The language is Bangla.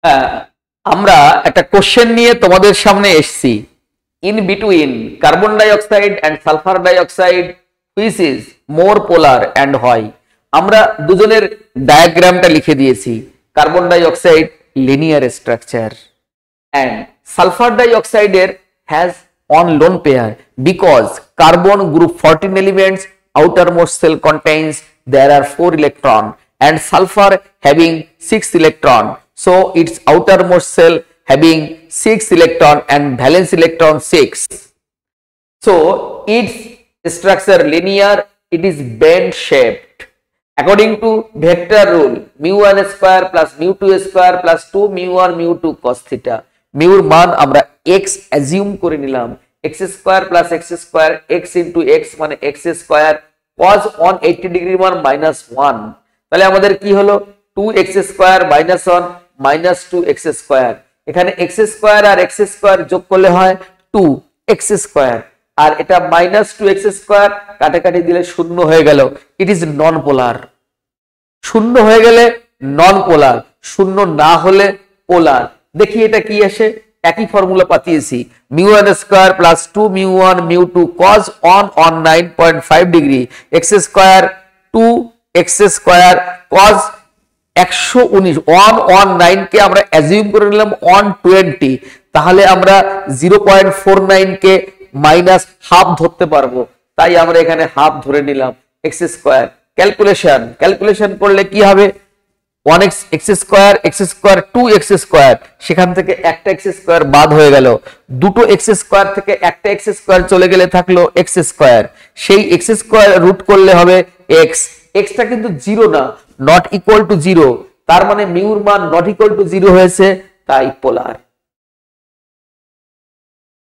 হ্যাঁ, আমরা একটা কোশ্চেন নিয়ে তোমাদের সামনে এসেছি। In between carbon dioxide and sulphur dioxide which is more polar and why. আমরা দুজনের ডায়াগ্রামটা লিখে দিয়েছি। Carbon dioxide linear structure and sulphur ডাইঅক্সাইডের has on lone pair because carbon group 14 elements outermost cell contains there are 4 electron and sulfur having 6 electron, so its outermost cell having 6 electron and valence electron 6, so its structure linear, it is bend shaped according to vector rule mu1 square plus mu2 square plus 2 mu1 mu2 cos theta। Muir মান আমরা x অ্যাজিউম করে নিলাম, x square plus x square x into x মানে x স্কয়ার cos 180 ডিগ্রি মান -1, তাহলে আমাদের কি হলো 2x স্কয়ার -1 -2x স্কয়ার। এখানে x স্কয়ার আর x স্কয়ার যোগ করলে হয় 2x স্কয়ার, আর এটা -2x স্কয়ার কাটাকাটি দিলে শূন্য হয়ে গেল। ইট ইজ নন পোলার। শূন্য হয়ে গেলে নন পোলার, শূন্য না হলে পোলার। দেখি এটা কি আসে, একই ফর্মুলা পাঠিয়েছি mu1 square plus 2 mu1 mu2 cos 119.5 degree x square 2x square cos 119 কে আমরা অ্যাজিউম করে নিলাম 120, তাহলে আমরা 0.49 কে মাইনাস হাফ ধরতে পারবো, তাই আমরা এখানে হাফ ধরে নিলাম x স্কয়ার। ক্যালকুলেশন করলে কি হবে 1x x square 2x square, সেখান থেকে একটা x স্কয়ার বাদ হয়ে গেল, দুটো x স্কয়ার থেকে একটা x স্কয়ার চলে গেলে থাকলো x স্কয়ার, সেই x স্কয়ার রুট করলে হবে x। টা কিন্তু 0 না, নট ইকুয়াল টু 0, তার মানে মিউর মান নট ইকুয়াল টু 0 হয়েছে, তাই পোলার।